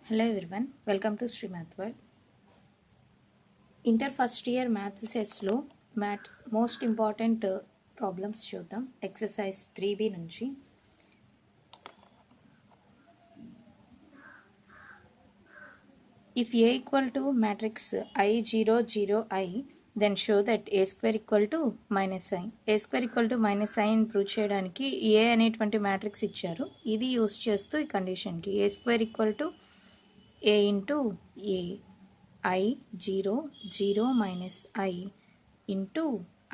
Hello everyone, welcome to Sri Math World. Inter first year maths sets లో most important problems చూద్దాం. Exercise 3B నుంచి. If A equal to matrix I 0 0 I, then show that A square equal to minus I. A square equal to minus I అని prove చేయడానికి A అనేటువంటి matrix ఇచ్చారు. ఇది use చేస్తూ ఈ కండిషన్కి A square equal to A into A I 0 0 minus I into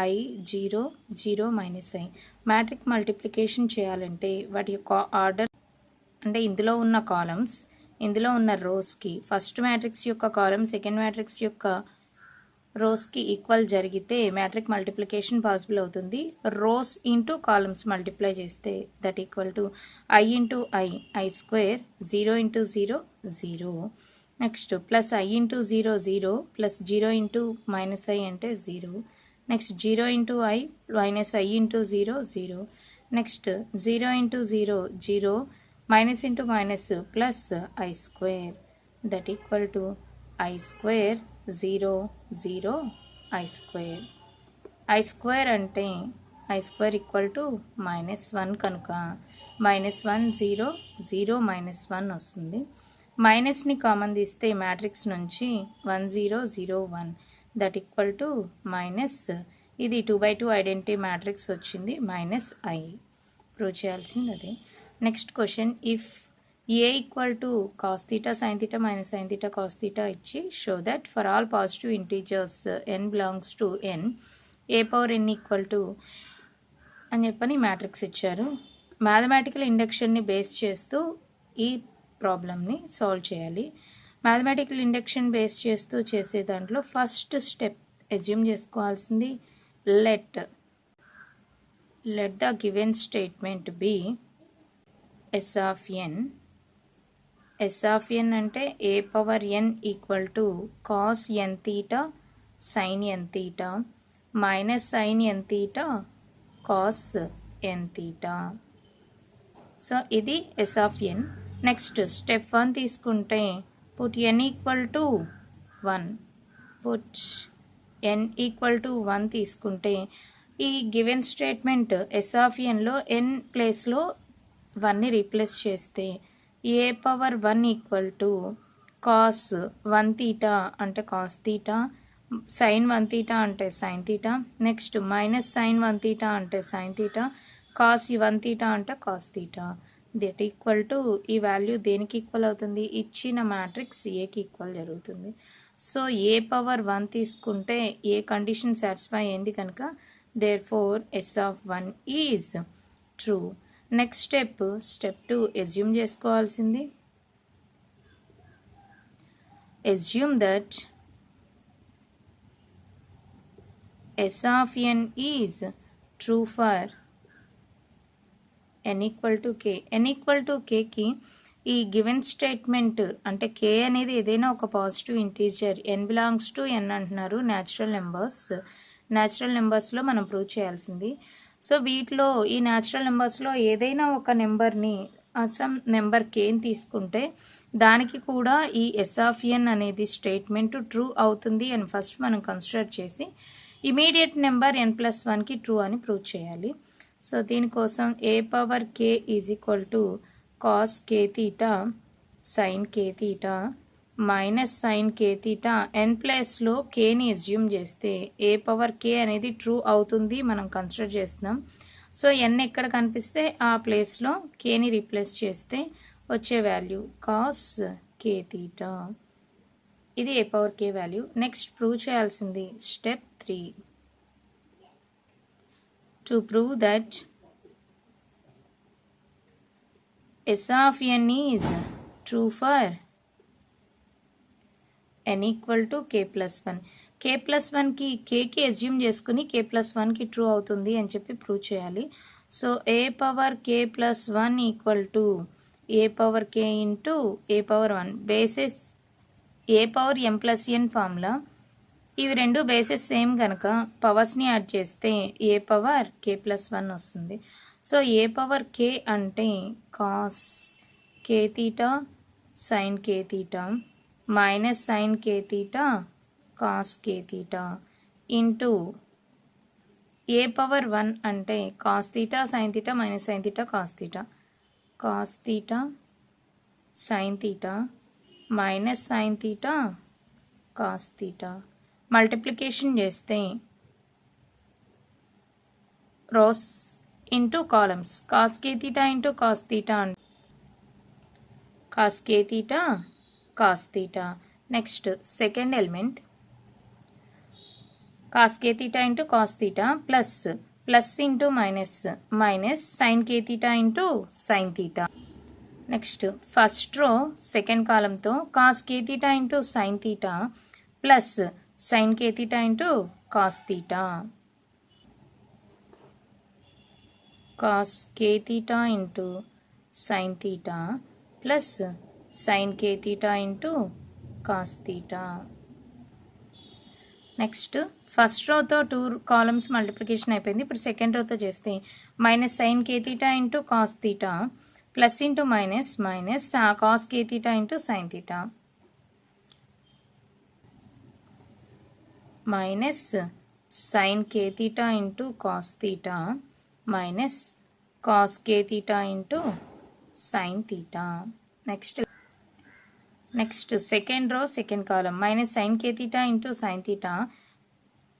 I 0 0 minus I. Matric multiplication చేయాలంటే వాటి యొక్క ఆర్డర్ అంటే ఇందులో ఉన్న కాలమ్స్ ఇందులో ఉన్న రోస్కి ఫస్ట్ మ్యాట్రిక్స్ యొక్క కాలమ్ సెకండ్ మ్యాట్రిక్స్ యొక్క రోస్కి ఈక్వల్ జరిగితే మ్యాట్రిక్ మల్టిప్లికేషన్ పాసిబుల్ అవుతుంది. రోస్ ఇంటూ కాలమ్స్ మల్టిప్లై చేస్తే that equal to I into I square 0 into 0 0. Next plus I into 0 0 plus 0 into minus I అంటే 0. Next 0 into I minus I into 0 0. Next 0 into 0 0 minus into minus plus I square that equal to I square 0 0 I square. I square అంటే I square equal to -1 కనుక -1 0 0 -1 వస్తుంది. మైనస్ని common తీస్తే matrix నుంచి 1 0 0 1 that equal to minus ఇది 2/2 identity matrix వచ్చింది -I. Prove చేయాల్సింది అదే. Next question if A equal to cos theta sine theta minus sine theta cos theta ఇచ్చి show that for all positive integers n belongs to n A power n equal to అని చెప్పని matrix ఇచ్చారు. Mathematical ఇండక్షన్ని base చేస్తూ ఈ ప్రాబ్లమ్ని solve చేయాలి. Mathematical induction base చేస్తూ చేసే దాంట్లో ఫస్ట్ స్టెప్ అజ్యూమ్ చేసుకోవాల్సింది let the given statement be S of n. S of n అంటే A power n equal to cos n theta sine n theta minus sine n theta cos n theta. So ఇది S of n. Next step 1 తీసుకుంటే put n equal to 1 put n equal to 1 తీసుకుంటే ఈ given statement S of nలో n ప్లేస్లో 1ని replace చేస్తే A power 1 equal to cos 1 theta అంటే cos theta sine 1 theta అంటే sine theta next minus sine 1 theta అంటే సైన్ థీటా కాస్ 1 థీటా అంటే cos theta that equal to ఈ value దేనికి ఈక్వల్ అవుతుంది ఇచ్చిన మ్యాట్రిక్స్ ఏకి ఈక్వల్ జరుగుతుంది. సో A పవర్ 1 తీసుకుంటే ఏ కండిషన్ సాటిస్ఫై అయింది కనుక therefore S of 1 is true. Next step 2 assume చేసుకోవాల్సింది assume that S of n is true for n equal to k. n equal to kకి ఈ given statement అంటే k అనేది ఏదైనా ఒక positive integer n belongs to n అంటున్నారు. Natural నెంబర్స్లో మనం ప్రూవ్ చేయాల్సింది. సో వీటిలో ఈ న్యాచురల్ నెంబర్స్లో ఏదైనా ఒక నెంబర్ని సమ్ నెంబర్ కేని తీసుకుంటే దానికి కూడా ఈ S of n అనేది స్టేట్మెంట్ ట్రూ అవుతుంది అని ఫస్ట్ మనం కన్సిడర్ చేసి ఇమీడియట్ నెంబర్ n+1కి ట్రూ అని ప్రూవ్ చేయాలి. సో దీనికోసం A power k is equal to cos k theta sine k theta minus sine k theta n ప్లేస్లో కేని అజ్యూమ్ చేస్తే A పవర్ k అనేది ట్రూ అవుతుంది మనం కన్సిడర్ చేస్తున్నాం. సో n ఎక్కడ కనిపిస్తే ఆ ప్లేస్లో కేని రీప్లేస్ చేస్తే వచ్చే వాల్యూ కాస్ k థీటా. ఇది A power k value. Next prove చేయాల్సింది step 3 to prove that S of n is true for n equal to k+1. k+1కి కేకి అజ్యూమ్ చేసుకుని k+1కి ట్రూ అవుతుంది అని చెప్పి ప్రూవ్ చేయాలి. So A power k+1 equal to A power k into A power 1 bases A power m+n formula. ఇవి రెండు బేసెస్ సేమ్ కనుక పవర్స్ని యాడ్ చేస్తే A పవర్ k+1 వస్తుంది. సో A పవర్ k అంటే cos k theta sin k theta minus sin k theta cos k theta into a power 1 అంటే cos theta sin theta minus sin theta cos theta sin theta minus sin theta cos theta multiplication చేస్తే rows into columns cos k theta into cos theta cos k theta cos theta. Next second element cos k theta into cos theta plus into minus sin k theta into sin theta. Next first row second column తో cos k theta into sin theta plus sin k theta into cos theta. cos k theta into sin theta plus sin k theta into cos theta. Next first రోతో 2 columns multiplication అయిపోయింది. ఇప్పుడు second రోతో చేస్తే minus sine K theta into cos theta plus into minus cos K theta into sine theta minus sine K theta into cos theta minus cos k theta into sin theta. Next second row second column minus sin k theta into sin theta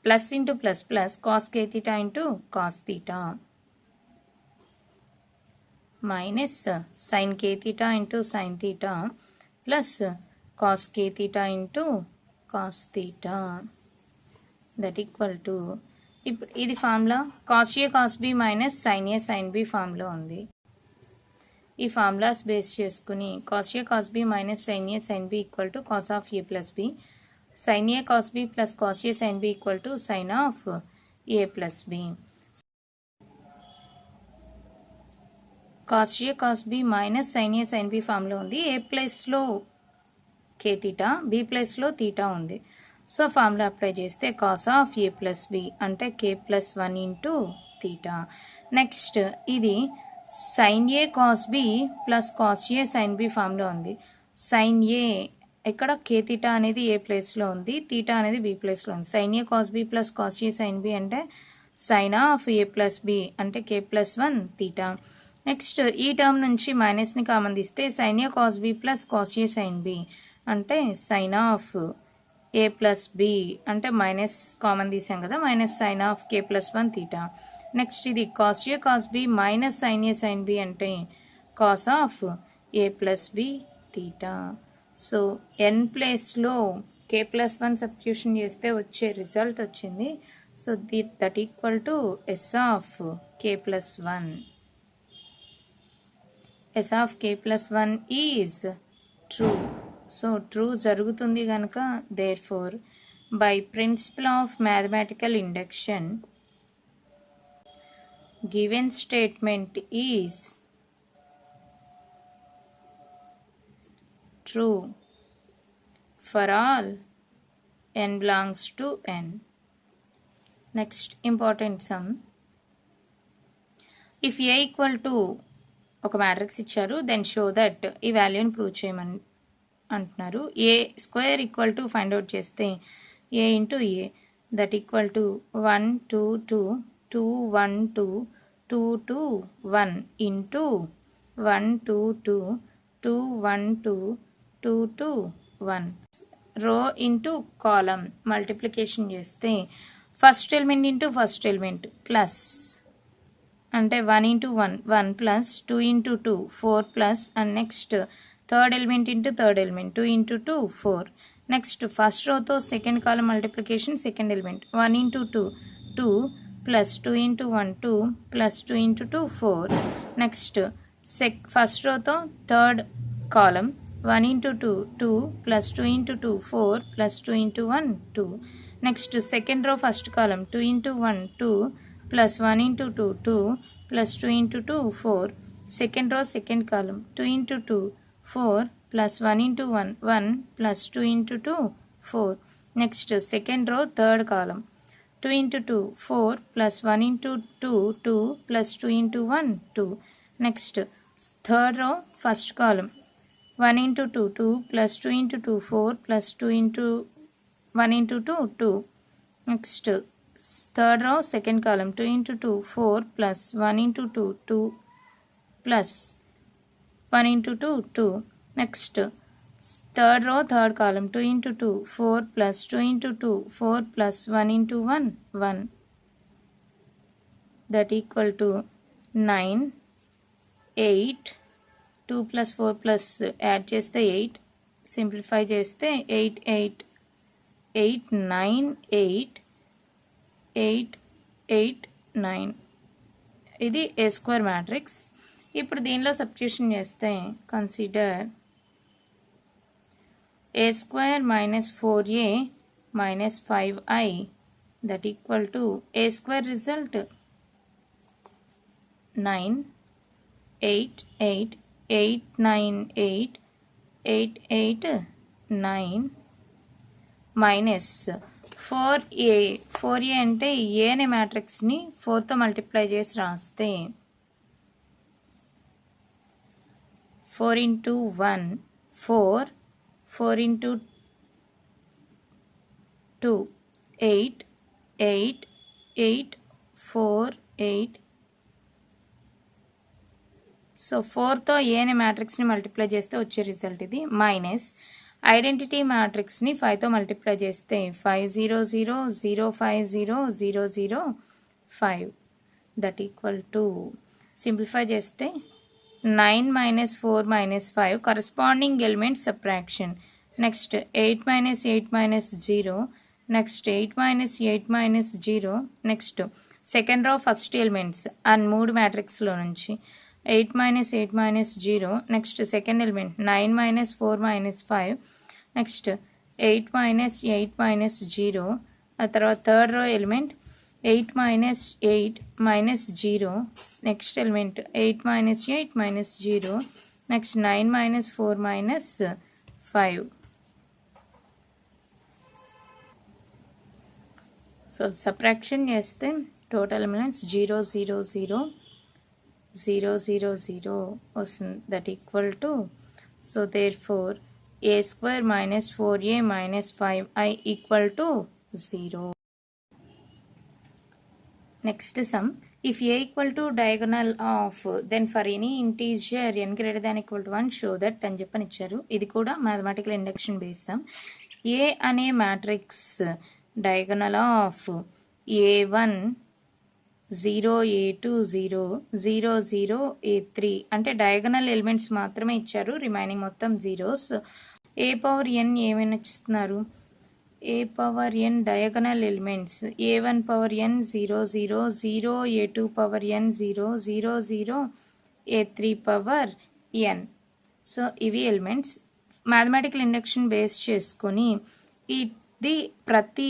plus into plus cos k theta into cos theta minus sin k theta into sin theta plus cos k theta into cos theta that equal to ఇప్పుడు ఇది formula cos A cos B minus sine A sine B formula ఉంది. ఈ formulas base చేసుకుని cos A cos B minus sine A sine B equal to cos of A plus B sine A cos B plus cos A sine B equal to sine of A plus B cos A cos B minus sine A sine B formula ఉంది. A ప్లస్లో K theta B ప్లస్లో theta ఉంది. So formula apply చేస్తే cos of A plus B అంటే K plus 1 into theta. Next ఇది sine A cos B plus cos A sine B formula ఉంది. Sine A ఇక్కడ K theta అనేది ఏ ప్లేస్లో ఉంది, థీటా అనేది బి ప్లేస్లో ఉంది. Sine A cos B plus cos A sine B అంటే sine of A plus B అంటే కే ప్లస్ 1 థీటా. నెక్స్ట్ ఈ టర్మ్ నుంచి మైనస్ని కామన్ తీస్తే sine A cos B plus cos A sine B అంటే sine of A plus B అంటే minus common తీసాం కదా minus sine of K plus 1 theta. Next ఇది cos A cos B minus sine A sine B అంటే cos of A plus B theta. So N ప్లేస్లో K plus 1 substitution చేస్తే వచ్చే result వచ్చింది. So that equal to S of K plus 1. S of K plus 1 is true. So true జరుగుతుంది కనుక therefore by principle of mathematical induction given statement is true for all n belongs to n. Next important sum. If a equal to ఒక matrix ఇచ్చారు then show that ఈ వాల్యూని prove చేయమని అంటున్నారు. A square equal to find out చేస్తే A into A that equal to 1 2 2 2 1 2 2 2 1 into 1 2 2 2 1 2 2 2 1 row into column multiplication చేస్తే first element into first element plus అంటే 1 into 1 1 plus 2 into 2 4 plus and next third element into third element 2 into 2 4. Next first రోతో second column multiplication second element 1 into 2 2 plus 2 into 1 2 plus 2 into 2 4. Next first రోతో third column 1 into 2 2 plus 2 into 2 4 plus 2 into 1 2. Next second row first column 2 into 1 2 plus 1 into 2 2 plus 2 into 2 4. Second row second column 2 into 2 4 plus 1 into 1 1 plus 2 into 2 4. Next second row third column 2 into 2 4 plus 1 into 2 2 plus 2 into 1 2. Next third row first column 1 into 2 2 plus 2 into 2 4 plus 2 into 1 into 2 2. Next third row second column 2 into 2 4 plus 1 into 2 2 plus 1 into 2 2. Next third row third column 2 into 2 4 plus 2 into 2 4 plus 1 into 1 1. That equal to 9 8 2 plus 4 plus add చేస్తే 8 simplify చేస్తే 8 8 8 9 8 8 8 9. ఇది ఏ square matrix. ఇప్పుడు దీనిలో substitution చేస్తే consider A square minus 4a minus 5i that equal to A square result 9 8 8 8 9 8 8 8 9 minus 4a అంటే ఏ అనే మ్యాట్రిక్స్ని 4తో multiply చేసి రాస్తే 4 into 1 4 4 into 2 8 8 8 4 8. సో 4తో ఏ అనే మ్యాట్రిక్స్ని మల్టిప్లై చేస్తే వచ్చే రిజల్ట్ ఇది. మైనస్ ఐడెంటిటీ మ్యాట్రిక్స్ని 5తో మల్టిప్లై చేస్తే 5 0 0 0 5 0 0 0 5 దట్ ఈక్వల్ టు సింప్లిఫై చేస్తే 9 minus 4 minus 5 corresponding element subtraction. Next 8 minus 8 minus 0. Next 8 minus 8 minus 0. Next second row first elements and mood matrix lo nunchi 8 minus 8 minus 0. Next second element 9 minus 4 minus 5. Next 8 minus 8 minus 0. Third row element 8 minus 8 minus 0. Next element 8 minus 8 minus 0. Next 9 minus 4 minus 5. So subtraction చేస్తే total elements 0 0 0 0 0 0 వస్తుంది. That equal to, so therefore a square minus 4a minus 5i equal to 0. Next sum, if a equal to diagonal of, then for any integer n greater than equal to 1 show that అని చెప్పని ఇచ్చారు. ఇది కూడా mathematical induction base some. ఏ అనే matrix diagonal of a1 0 a2 0 0 0 a3 అంటే diagonal elements మాత్రమే ఇచ్చారు, remaining మొత్తం జీరోస్. ఏ పవర్ ఎన్ ఏమైనా ఇస్తున్నారు, a power n diagonal elements a1 power n 0 0 0 a2 power n 0 0 0 a3 power n. So ఇవి ఎలిమెంట్స్. మ్యాథమెటికల్ ఇండక్షన్ బేస్ చేసుకొని ఇది ప్రతి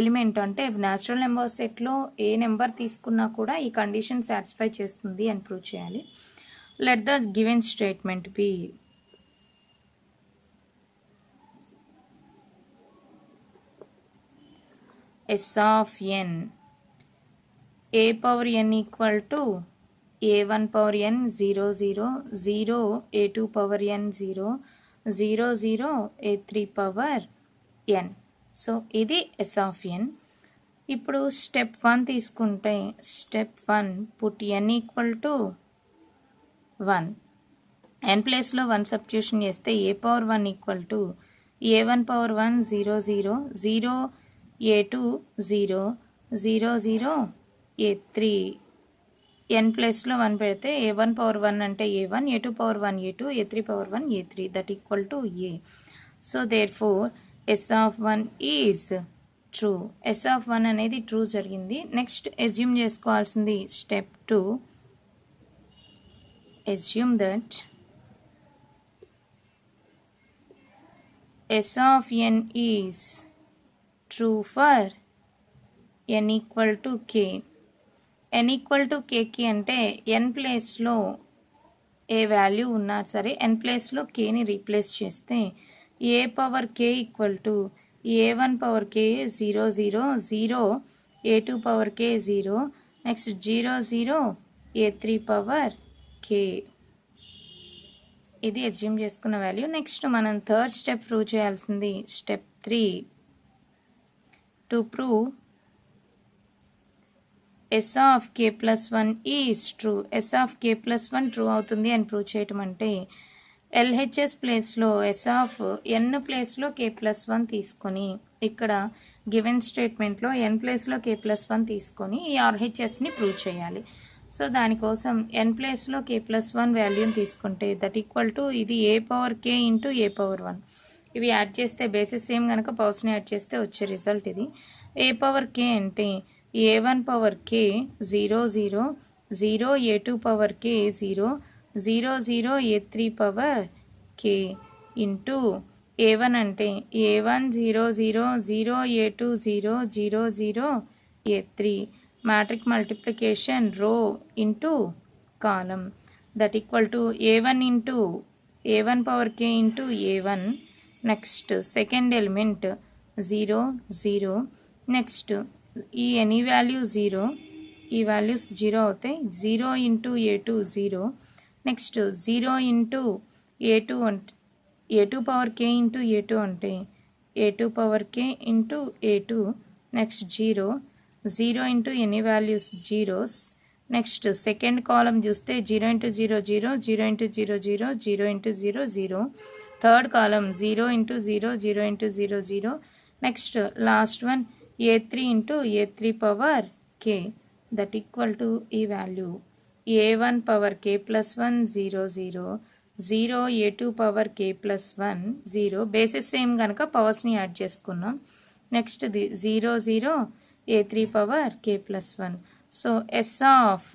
ఎలిమెంట్ అంటే న్యాచురల్ నెంబర్ సెట్లో ఏ నెంబర్ తీసుకున్నా కూడా ఈ కండిషన్ సాటిస్ఫై చేస్తుంది అని ప్రూవ్ చేయాలి. Let the given statement be S of n a power n equal to a1 power n 0 0 0 a2 power n 0 0 0 a3 power n. So ఇది S of n. ఇప్పుడు step 1 తీసుకుంటే step 1 put n equal to 1. n ప్లేస్లో 1 substitution చేస్తే a power 1 equal to a1 power 1 0 0 0 a2 0 0 0 a3. n ప్లస్లో 1 పెడితే a1 power 1 అంటే a1, a2 power 1 a2, a3 power 1 a3 that equal to a. So therefore S of 1 is true. S of 1 అనేది true జరిగింది. Next assume చేసుకోవాల్సింది step 2. Assume that S of n is true for n equal to k. n equal to k కి అంటే n ప్లేస్లో ఏ value ఉన్నా సరే n ప్లేస్లో kని రీప్లేస్ చేస్తే a power k equal to a1 power k 0 0 0 a2 power k 0 next 0 0 a3 power k. ఇది assume చేసుకున్న వాల్యూ. నెక్స్ట్ మనం థర్డ్ స్టెప్ ప్రూవ్ చేయాల్సింది step 3. To prove S of K plus 1 is true. S of K plus 1 true అవుతుంది అని prove చేయటం అంటే LHS ప్లేస్లో yes of ఎన్ ప్లేస్లో కే ప్లస్ 1 తీసుకొని ఇక్కడ గివెన్ స్టేట్మెంట్లో ఎన్ ప్లేస్లో కే ప్లస్ 1 తీసుకొని ఈ ఆర్హెచ్ఎస్ని ప్రూవ్ చేయాలి. సో దానికోసం ఎన్ ప్లేస్లో కే ప్లస్ 1 వాల్యూని తీసుకుంటే దట్ ఈక్వల్ టు ఇది ఏ పవర్ కే ఇంటూ ఏ పవర్ 1. ఇవి యాడ్ చేస్తే బేసిస్ సేమ్ కనుక పవర్స్ని యాడ్ చేస్తే వచ్చే రిజల్ట్ ఇది. ఏ పవర్ కే అంటే a1 power k 0 0 0 a2 power k 0 0 0 a3 power k into a1 అంటే a1 0 0 0 a2 0 0 0 a3 matrix multiplication row into column that equal to a1 into a1 power k into a1. Next second element 0 0. Next ఈ any value 0, ఈ values 0 అవుతాయి. 0 into a2 0. Next 0 into a2 అంటే a2 power k into a2 అంటే a2 power k into a2. Next 0 0 into any values zeros. Next second column చూస్తే 0 into 0 0 0 into 0 0 0 into 0 0. Third column 0 into 0 0 into 0 0. Next last one a3 into a3 power k that equal to ఈ value a1 power k plus 1 0 0 0 a2 power k plus 1 0. Basis same కనుక పవర్స్ని add చేసుకున్నాం. Next 0 0 a3 power k plus 1. So s of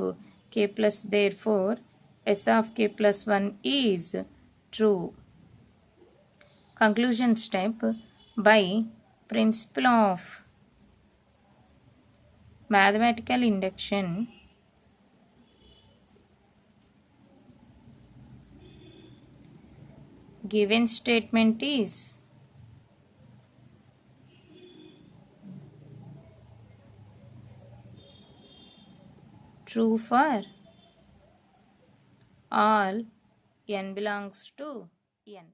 k plus therefore s of k plus 1 is true. Conclusion step. By principle of mathematical induction, given statement is true for all n belongs to n.